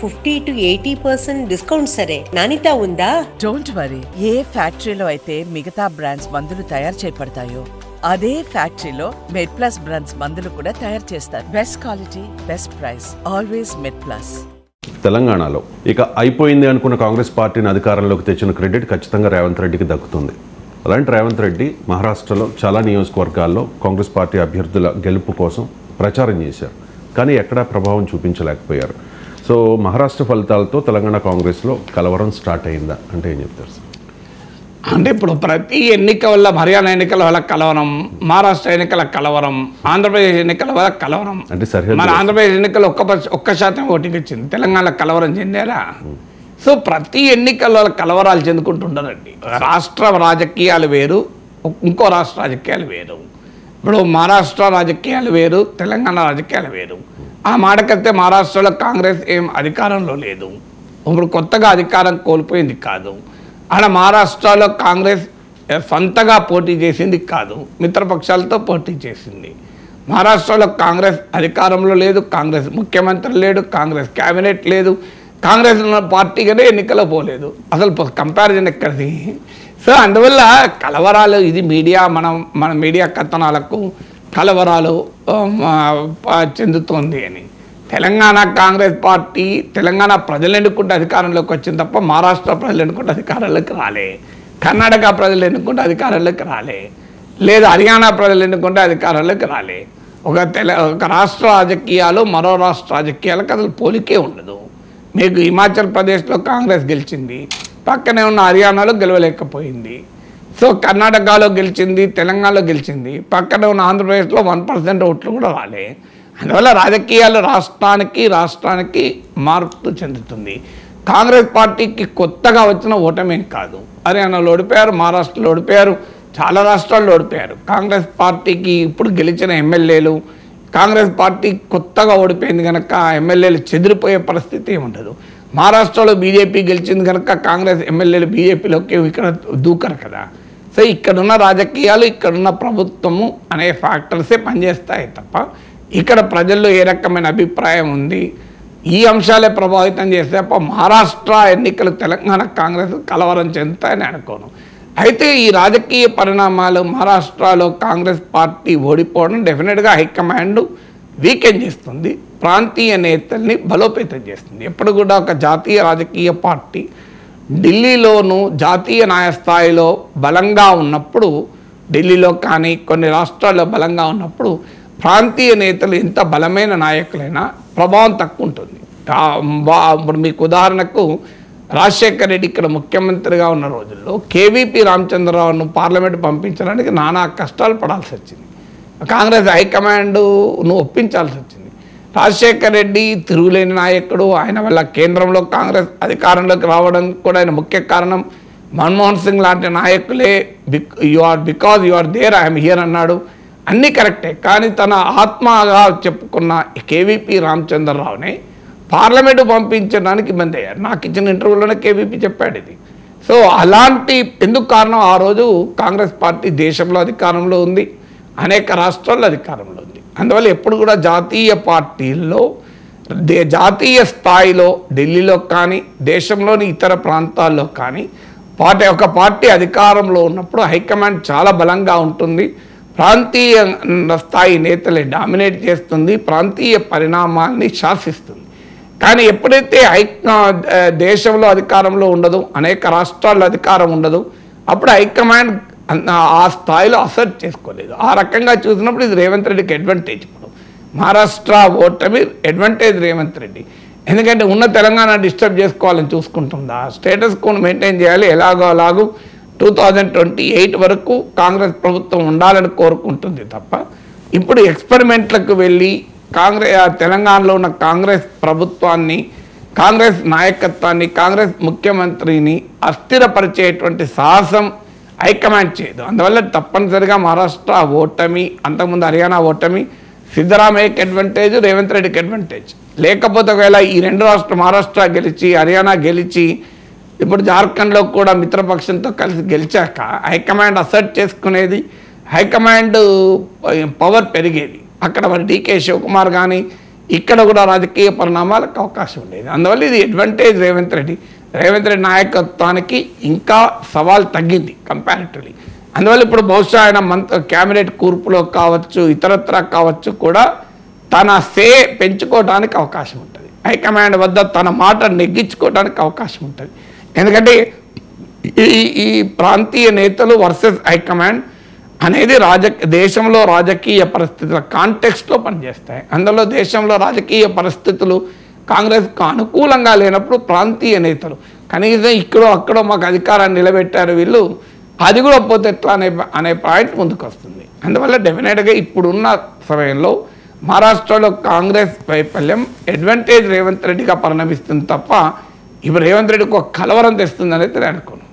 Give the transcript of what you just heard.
50 to 80% discount సరే, నాణ్యత ఉందా? Don't worry. ఏ ఫ్యాక్టరీలో అయితే మిగతా బ్రాండ్స్ మందులు తయారు చేయబడతాయో అదే ఫ్యాక్టరీలో మెడ్ప్లస్ బ్రాండ్స్ మందులు కూడా తయారు చేస్తారు. Best quality, best price, always MedPlus. తెలంగాణలో ఇక అయిపోయింది అనుకున్న కాంగ్రెస్ పార్టీని అధికారంలోకి తెచ్చిన క్రెడిట్ ఖచ్చితంగా రేవంత్ రెడ్డికి దక్కుతుంది. అలాంటి రేవంత్ రెడ్డి మహారాష్ట్రలో చాలా నియోజకవర్గాల్లో కాంగ్రెస్ పార్టీ అభ్యర్థుల గెలుపు కోసం ప్రచారం చేశారు, కానీ ఎక్కడా ప్రభావం చూపించలేకపోయారు. సో మహారాష్ట్ర ఫలితాలతో తెలంగాణ కాంగ్రెస్లో కలవరం స్టార్ట్ అయిందా అంటే ఏం చెప్తారు సార్? అంటే ఇప్పుడు ప్రతి ఎన్నిక వల్ల హర్యానా ఎన్నికల వల్ల కలవరం, మహారాష్ట్ర ఎన్నికల కలవరం, ఆంధ్రప్రదేశ్ ఎన్నికల వల్ల కలవరం. అంటే సరే, మన ఆంధ్రప్రదేశ్ ఎన్నికలు 1% ఓటింగ్ వచ్చింది, తెలంగాణ కలవరం చెందారా? సో ప్రతి ఎన్నికల వల్ల కలవరాలు చెందుకుంటుంటారండి. రాష్ట్ర రాజకీయాలు వేరు, ఇంకో రాష్ట్ర రాజకీయాలు వేరు. ఇప్పుడు మహారాష్ట్ర రాజకీయాలు వేరు, తెలంగాణ రాజకీయాలు వేరు. ఆ మాటకైతే మహారాష్ట్రలో కాంగ్రెస్ ఏం అధికారంలో లేదు, ఇప్పుడు కొత్తగా అధికారం కోల్పోయింది కాదు. అలా మహారాష్ట్రలో కాంగ్రెస్ సొంతగా పోటీ చేసింది కాదు, మిత్రపక్షాలతో పోటీ చేసింది. మహారాష్ట్రలో కాంగ్రెస్ అధికారంలో లేదు, కాంగ్రెస్ ముఖ్యమంత్రి లేడు, కాంగ్రెస్ క్యాబినెట్ లేదు, కాంగ్రెస్ పార్టీగానే ఎన్నికలో పోలేదు. అసలు కంపారిజన్ ఎక్కడిది? సో అందువల్ల కలవరాలు, ఇది మీడియా మన మీడియా కథనాలకు కలవరాలు చెందుతోంది అని. తెలంగాణ కాంగ్రెస్ పార్టీ తెలంగాణ ప్రజలు ఎన్నుకుంటే అధికారంలోకి వచ్చింది తప్ప మహారాష్ట్ర ప్రజలు ఎన్నుకుంటే అధికారంలోకి రాలే, కర్ణాటక ప్రజలు ఎన్నుకుంటే అధికారంలోకి రాలే, లేదా హర్యానా ప్రజలు ఎన్నుకుంటే అధికారంలోకి రాలే. ఒక రాష్ట్ర రాజకీయాలు మరో రాష్ట్ర రాజకీయాలకు అసలు పోలికే ఉండదు. మీకు హిమాచల్ ప్రదేశ్లో కాంగ్రెస్ గెలిచింది, పక్కనే ఉన్న హర్యానాలో గెలవలేకపోయింది. సో కర్ణాటకలో గెలిచింది, తెలంగాణలో గెలిచింది, పక్కనే ఉన్న ఆంధ్రప్రదేశ్లో 1% ఓట్లు కూడా రాలే. అందువల్ల రాజకీయాలు రాష్ట్రానికి మార్పు చెందుతుంది. కాంగ్రెస్ పార్టీకి కొత్తగా వచ్చిన ఓటమేం కాదు. హర్యానాలో ఓడిపోయారు, మహారాష్ట్రలో ఓడిపోయారు, చాలా రాష్ట్రాల్లో ఓడిపోయారు. కాంగ్రెస్ పార్టీకి ఇప్పుడు గెలిచిన ఎమ్మెల్యేలు, కాంగ్రెస్ పార్టీ కొత్తగా ఓడిపోయింది కనుక ఎమ్మెల్యేలు చెదిరిపోయే పరిస్థితి ఉండదు. మహారాష్ట్రలో బీజేపీ గెలిచింది కనుక కాంగ్రెస్ ఎమ్మెల్యేలు బీజేపీలోకి ఇక్కడ దూకరు కదా. సో ఇక్కడున్న రాజకీయాలు, ఇక్కడున్న ప్రభుత్వము అనే ఫ్యాక్టర్సే పనిచేస్తాయి తప్ప ఇక్కడ ప్రజల్లో ఏ రకమైన అభిప్రాయం ఉంది, ఈ అంశాలే ప్రభావితం చేస్తే తప్ప మహారాష్ట్ర ఎన్నికలు తెలంగాణ కాంగ్రెస్ కలవరం చెందుతాయని అనుకోను. అయితే ఈ రాజకీయ పరిణామాలు మహారాష్ట్రలో కాంగ్రెస్ పార్టీ ఓడిపోవడం డెఫినెట్గా హైకమాండ్ వీకెండ్ చేస్తుంది, ప్రాంతీయ నేతల్ని బలోపేతం చేస్తుంది. ఎప్పుడు కూడా ఒక జాతీయ రాజకీయ పార్టీ ఢిల్లీలోనూ జాతీయ న్యాయస్థాయిలో బలంగా ఉన్నప్పుడు, ఢిల్లీలో కానీ కొన్ని రాష్ట్రాల్లో బలంగా ఉన్నప్పుడు ప్రాంతీయ నేతలు ఎంత బలమైన నాయకులైనా ప్రభావం తక్కువ ఉంటుంది. ఇప్పుడు మీకు ఉదాహరణకు రాజశేఖర్ రెడ్డి ఇక్కడ ముఖ్యమంత్రిగా ఉన్న రోజుల్లో కేవీపీ రామచంద్రరావును పార్లమెంట్ పంపించడానికి నానా కష్టాలు పడాల్సి వచ్చింది. కాంగ్రెస్ హైకమాండ్ను ఒప్పించాల్సి వచ్చింది. రాజశేఖర్ రెడ్డి తిరుగులేని నాయకుడు, ఆయన వల్ల కేంద్రంలో కాంగ్రెస్ అధికారంలోకి రావడం కూడా ఆయన ముఖ్య కారణం. మన్మోహన్ సింగ్ లాంటి నాయకులే because you are there I'm here అన్నాడు. అన్నీ కరెక్టే, కానీ తన ఆత్మగా చెప్పుకున్న కేవీపీ రామచంద్రరావుని పార్లమెంటు పంపించడానికి ఇబ్బంది అయ్యారు. నాకు ఇచ్చిన ఇంటర్వ్యూలోనే కేవీపీ చెప్పాడు ఇది. సో అలాంటి ఎందుకు కారణం, ఆ రోజు కాంగ్రెస్ పార్టీ దేశంలో అధికారంలో ఉంది, అనేక రాష్ట్రాల్లో అధికారంలో ఉంది. అందువల్ల ఎప్పుడు కూడా జాతీయ పార్టీల్లో జాతీయ స్థాయిలో ఢిల్లీలో కానీ దేశంలోని ఇతర ప్రాంతాల్లో కానీ ఒక పార్టీ అధికారంలో ఉన్నప్పుడు హైకమాండ్ చాలా బలంగా ఉంటుంది, ప్రాంతీయ స్థాయి నేతలే డామినేట్ చేస్తుంది, ప్రాంతీయ పరిణామాల్ని శాసిస్తుంది. కానీ ఎప్పుడైతే దేశంలో అధికారంలో ఉండదు, అనేక రాష్ట్రాల్లో అధికారం ఉండదు, అప్పుడు హైకమాండ్ ఆ స్థాయిలో అసర్ట్ చేసుకోలేదు. ఆ రకంగా చూసినప్పుడు ఇది రేవంత్ రెడ్డికి అడ్వాంటేజ్. ఇప్పుడు మహారాష్ట్ర ఓటమి అడ్వాంటేజ్ రేవంత్ రెడ్డి, ఎందుకంటే ఉన్న తెలంగాణ డిస్టర్బ్ చేసుకోవాలని చూసుకుంటుందా, స్టేటస్ కోను మెయింటైన్ చేయాలి, అలాగూ 2028 వరకు కాంగ్రెస్ ప్రభుత్వం ఉండాలని కోరుకుంటుంది తప్ప ఇప్పుడు ఎక్స్పెరిమెంట్లకు వెళ్ళి తెలంగాణలో ఉన్న కాంగ్రెస్ ప్రభుత్వాన్ని, కాంగ్రెస్ నాయకత్వాన్ని, కాంగ్రెస్ ముఖ్యమంత్రిని అస్థిరపరిచేటువంటి సాహసం హైకమాండ్ చేయదు. అందువల్ల తప్పనిసరిగా మహారాష్ట్ర ఓటమి, అంతకుముందు హర్యానా ఓటమి సిద్ధరామయ్యకి అడ్వాంటేజ్, రేవంత్ రెడ్డికి అడ్వాంటేజ్. లేకపోతే ఒకవేళ ఈ రెండు మహారాష్ట్ర గెలిచి హర్యానా గెలిచి ఇప్పుడు జార్ఖండ్లో కూడా మిత్రపక్షంతో కలిసి గెలిచాక హైకమాండ్ అసర్ట్ చేసుకునేది, హైకమాండ్ పవర్ పెరిగేది. అక్కడ మరి డీకే శివకుమార్ కానీ ఇక్కడ కూడా రాజకీయ పరిణామాలకు అవకాశం ఉండేది. అందువల్ల ఇది అడ్వాంటేజ్ రేవంత్ రెడ్డి నాయకత్వానికి ఇంకా సవాల్ తగ్గింది కంపారిటివ్లీ. అందువల్ల ఇప్పుడు బహుశా ఆయన క్యాబినెట్ కూర్పులో కావచ్చు, ఇతరత్ర కావచ్చు కూడా తన సే పెంచుకోవడానికి అవకాశం ఉంటుంది. హైకమాండ్ వద్ద తన మాట నెగ్గించుకోవడానికి అవకాశం ఉంటుంది. ఎందుకంటే ఈ ప్రాంతీయ నేతలు వర్సెస్ హైకమాండ్ అనేది దేశంలో రాజకీయ పరిస్థితుల కాంటెక్స్ట్లో పనిచేస్తాయి. అందులో దేశంలో రాజకీయ పరిస్థితులు కాంగ్రెస్కు అనుకూలంగా లేనప్పుడు ప్రాంతీయ నేతలు కనీసం ఇక్కడో అక్కడో మాకు అధికారాన్ని నిలబెట్టారు వీళ్ళు, అది కూడా పోతే ఎట్లా అనే పాయింట్ ముందుకు వస్తుంది. అందువల్ల డెఫినెట్గా ఇప్పుడున్న సమయంలో మహారాష్ట్రలో కాంగ్రెస్ వైఫల్యం అడ్వాంటేజ్ రేవంత్ రెడ్డిగా పరిణమిస్తుంది తప్ప ఇప్పుడు రేవంత్ రెడ్డికి ఒక కలవరం తెస్తుంది అనేది నేను అనుకోను.